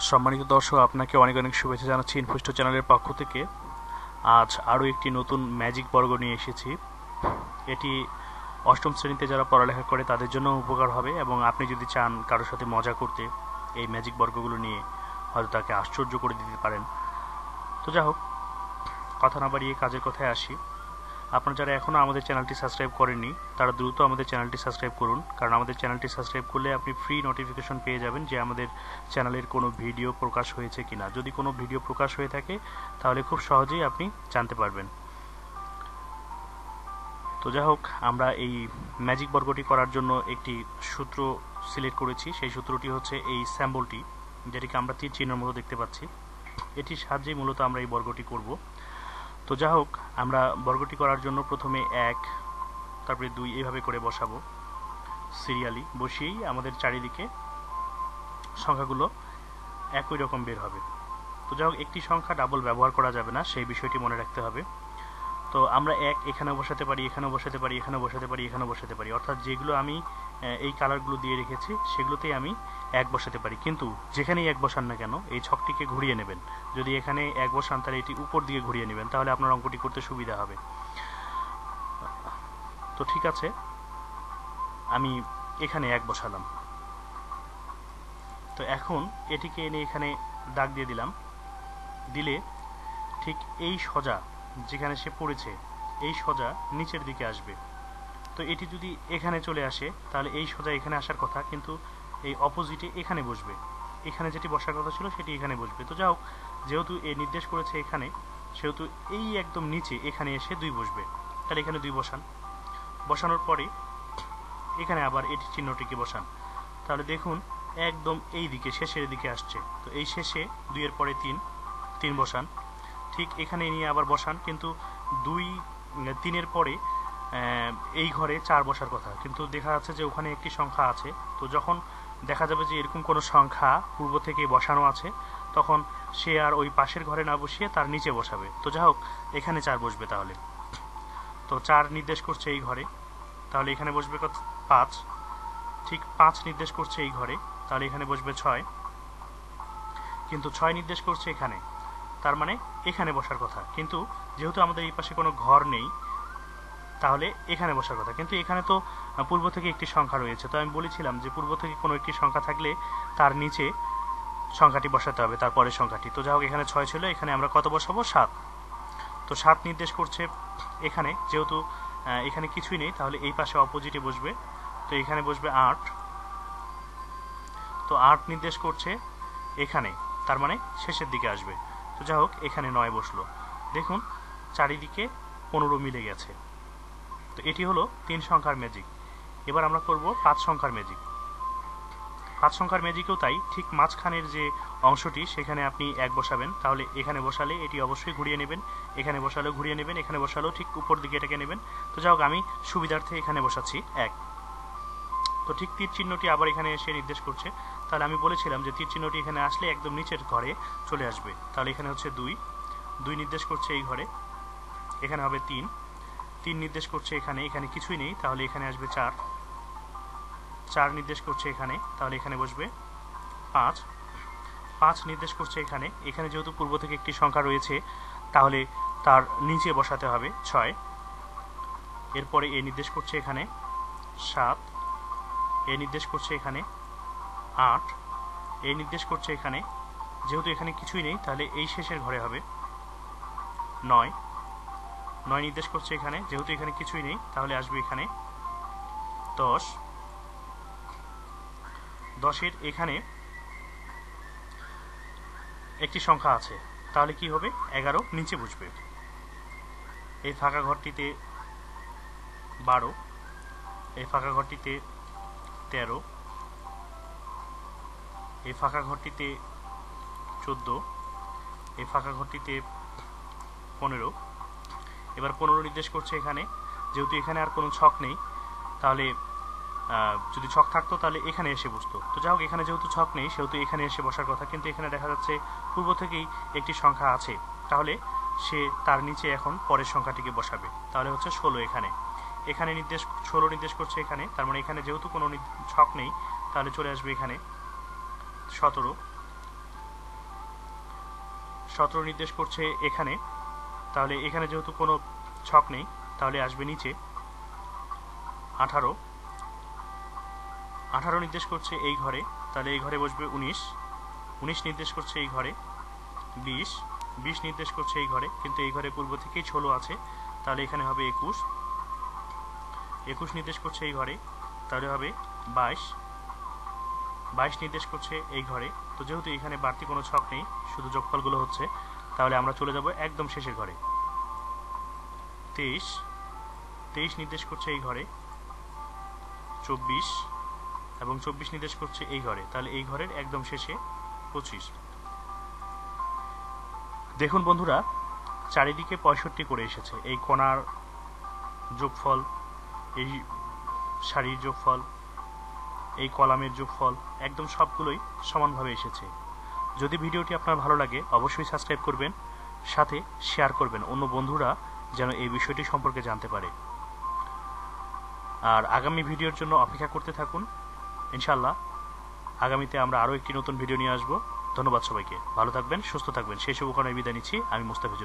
সম্মানিত দর্শক, আপনাকে অনেক অনেক শুভেচ্ছা জানাচ্ছি ইনফোস্টো চ্যানেলের পক্ষ থেকে। আজ আরও একটি নতুন ম্যাজিক বর্গ নিয়ে এসেছি। এটি অষ্টম শ্রেণীতে যারা পড়ালেখা করে তাদের জন্য উপকার হবে, এবং আপনি যদি চান কারোর সাথে মজা করতে এই ম্যাজিক বর্গগুলো নিয়ে হয়তো তাকে আশ্চর্য করে দিতে পারেন। তো যা হোক, কথা না বাড়িয়ে কাজের কথায় আসি। আপনারা যারা এখনও আমাদের চ্যানেলটি সাবস্ক্রাইব করেননি তারা দ্রুত আমাদের চ্যানেলটি সাবস্ক্রাইব করুন, কারণ আমাদের চ্যানেলটি সাবস্ক্রাইব করলে আপনি ফ্রি নোটিফিকেশন পেয়ে যাবেন যে আমাদের চ্যানেলের কোনো ভিডিও প্রকাশ হয়েছে কিনা। যদি কোনো ভিডিও প্রকাশ হয়ে থাকে তাহলে খুব সহজেই আপনি জানতে পারবেন। তো যাই হোক, আমরা এই ম্যাজিক বর্গটি করার জন্য একটি সূত্র সিলেক্ট করেছি। সেই সূত্রটি হচ্ছে এই স্যাম্বলটি, যেটিকে আমরা তীর চিহ্নের মতো দেখতে পাচ্ছি। এটির সাহায্যেই মূলত আমরা এই বর্গটি করব। তো যা হোক, আমরা বর্গটি করার জন্য প্রথমে 1, তারপরে 2 এইভাবে করে বসাবো। সিরিয়ালি বসিয়েই আমাদের চারিদিকে সংখ্যাগুলো একই রকম বের হবে। তো যা হোক, একটি সংখ্যা ডাবল ব্যবহার করা যাবে না, সেই বিষয়টি মনে রাখতে হবে। তো আমরা 1 এখানে বসাতে পারি, এখানেও বসাতে পারি, এখানেও বসাতে পারি, এখানেও বসাতে পারি, অর্থাৎ যেগুলো আমি এই কালারগুলো দিয়ে রেখেছি সেগুলোতেই আমি 1 বসাতে পারি। কিন্তু যেখানেই 1 বসান না কেন এই ছকটিকে ঘুরিয়ে নেবেন। যদি এখানে 1 বসান তাহলে এটি উপর দিকে ঘুরিয়ে নেবেন, তাহলে আপনার অঙ্কটি করতে সুবিধা হবে। তো ঠিক আছে, আমি এখানে 1 বসালাম। তো এখন এটিকে এনে এখানে দাগ দিয়ে দিলাম। দিলে ঠিক এই সোজা যেখানে সে পড়েছে এই সোজা নিচের দিকে আসবে। তো এটি যদি এখানে চলে আসে তাহলে এই সোজা এখানে আসার কথা, কিন্তু এই অপোজিটে এখানে বসবে। এখানে যেটি বসার কথা ছিল সেটি এখানে বসবে। তো যাও, যেহেতু এ নির্দেশ করেছে এখানে, সেহেতু এই একদম নিচে এখানে এসে 2 বসবে। তাহলে এখানে 2 বসান। বসানোর পরে এখানে আবার এটি চিহ্নটিকে বসান। তাহলে দেখুন একদম এই দিকে শেষের দিকে আসছে। তো এই শেষে 2 এর পরে 3 বসান। ঠিক এখানে নিয়ে আবার বসান, কিন্তু 3 এর পরে এই ঘরে 4 বসার কথা, কিন্তু দেখা যাচ্ছে যে ওখানে একটি সংখ্যা আছে। তো যখন দেখা যাবে যে এরকম কোনো সংখ্যা পূর্ব থেকে বসানো আছে, তখন সে আর ওই পাশের ঘরে না বসিয়ে তার নিচে বসাবে। তো যাই হোক, এখানে 4 বসবে। তাহলে তো 4 নির্দেশ করছে এই ঘরে, তাহলে এখানে বসবে কত? 5। ঠিক 5 নির্দেশ করছে এই ঘরে, তাহলে এখানে বসবে 6। কিন্তু 6 নির্দেশ করছে এখানে, তার মানে এখানে বসার কথা। কিন্তু যেহেতু আমাদের এই পাশে কোনো ঘর নেই, তাহলে এখানে বসার কথা। কিন্তু এখানে তো পূর্ব থেকে একটি সংখ্যা রয়েছে। তো আমি বলেছিলাম যে পূর্ব থেকে কোনো একটি সংখ্যা থাকলে তার নিচে সংখ্যাটি বসাতে হবে, তারপরের সংখ্যাটি। তো যাই হোক, এখানে 6 ছিল, এখানে আমরা কত বসাবো? 7। তো 7 নির্দেশ করছে এখানে, যেহেতু এখানে কিছুই নেই তাহলে এই পাশে অপোজিটে বসবে। তো এখানে বসবে 8। তো 8 নির্দেশ করছে এখানে, তার মানে শেষের দিকে আসবে। তো যাই হোক, এখানে 9 বসলো। দেখুন চারিদিকে 15 মিলে গেছে। তো এটি হলো 3 সংখ্যার ম্যাজিক। এবার আমরা করব 5 সংখ্যার ম্যাজিক। 5 সংখ্যার ম্যাজিকেও তাই, ঠিক মাঝখানের যে অংশটি সেখানে আপনি 1 বসাবেন। তাহলে এখানে বসালে এটি অবশ্যই ঘুরিয়ে নেবেন, এখানে বসালেও ঘুরিয়ে নেবেন, এখানে বসালেও ঠিক উপর দিকে এটাকে নেবেন। তো যাই হোক, আমি সুবিধার্থে এখানে বসাচ্ছি 1। তো ঠিক তীর চিহ্নটি আবার এখানে এসে নির্দেশ করছে। তাহলে আমি বলেছিলাম যে তীর চিহ্নটি এখানে আসলে একদম নিচের ঘরে চলে আসবে। তাহলে এখানে হচ্ছে 2 নির্দেশ করছে এই ঘরে, এখানে হবে 3 নির্দেশ করছে এখানে, এখানে কিছুই নেই, তাহলে এখানে আসবে 4 নির্দেশ করছে এখানে, তাহলে এখানে বসবে 5 নির্দেশ করছে এখানে, এখানে যেহেতু পূর্ব থেকে একটি সংখ্যা রয়েছে তাহলে তার নিচে বসাতে হবে 6। এরপরে এ নির্দেশ করছে এখানে 7, এ নির্দেশ করছে এখানে 8, এ নির্দেশ করছে এখানে, যেহেতু এখানে কিছুই নেই তাহলে এই শেষের ঘরে হবে 9 নির্দেশ করছে এখানে, যেহেতু এখানে কিছুই নেই তাহলে আসবে এখানে 10 এর এখানে একটি সংখ্যা আছে, তাহলে কি হবে? 11 নিচে বসবে। এই ফাঁকা ঘরটিতে 12, এই ফাঁকা ঘরটিতে 13, এই ফাঁকা ঘরটিতে 14, এই ফাঁকা ঘরটিতে 15। এবার 15 নির্দেশ করছে এখানে, যেহেতু এখানে আর কোনো ছক নেই, তাহলে যদি ছক থাকতো তাহলে এখানে এসে বসতো। তো যাই হোক, এখানে যেহেতু ছক নেই সেহেতু এখানে এসে বসার কথা, কিন্তু এখানে দেখা যাচ্ছে পূর্ব থেকেই একটি সংখ্যা আছে, তাহলে সে তার নিচে এখন পরের সংখ্যাটিকে বসাবে। তাহলে হচ্ছে 16 এখানে 16 নির্দেশ করছে এখানে, তার মানে এখানে যেহেতু কোনো ছক নেই তাহলে চলে আসবে এখানে 17। 17 নির্দেশ করছে এখানে, তাহলে এখানে যেহেতু কোনো ছক নেই তাহলে আসবে নিচে। 18 নির্দেশ করছে এই ঘরে, তাহলে এই ঘরে বসবে 19 নির্দেশ করছে এই ঘরে। 20 নির্দেশ করছে এই ঘরে, কিন্তু এই ঘরে পূর্ব থেকেই 16 আছে, তাহলে এখানে হবে 21 নির্দেশ করছে এই ঘরে, তাহলে হবে 22 নির্দেশ করছে এই ঘরে। তো যেহেতু এখানে বাড়তি কোনো ছক নেই, শুধু যোগফলগুলো হচ্ছে, তাহলে আমরা চলে যাব একদম শেষের ঘরে। 23 নির্দেশ করছে এই ঘরে। 24 এবং 24 নির্দেশ করছে এই ঘরে, তাহলে এই ঘরের একদম শেষে 25। দেখুন বন্ধুরা, চারিদিকে 65 করে এসেছে। এই কোণার যোগফল, এই সারির যোগফল, এই কলামের যোগফল, একদম সবগুলোই সমানভাবে এসেছে। যদি ভিডিওটি আপনার ভালো লাগে অবশ্যই সাবস্ক্রাইব করবেন, সাথে শেয়ার করবেন অন্য বন্ধুরা যেন এই বিষয়টি সম্পর্কে জানতে পারে। আর আগামী ভিডিওর জন্য অপেক্ষা করতে থাকুন। ইনশাআল্লাহ আগামীতে আমরা আরও একটি নতুন ভিডিও নিয়ে আসব। ধন্যবাদ সবাইকে, ভালো থাকবেন, সুস্থ থাকবেন, সেই শুভকামনায় বিদায় নিচ্ছি। আমি মুস্তাফিজুর।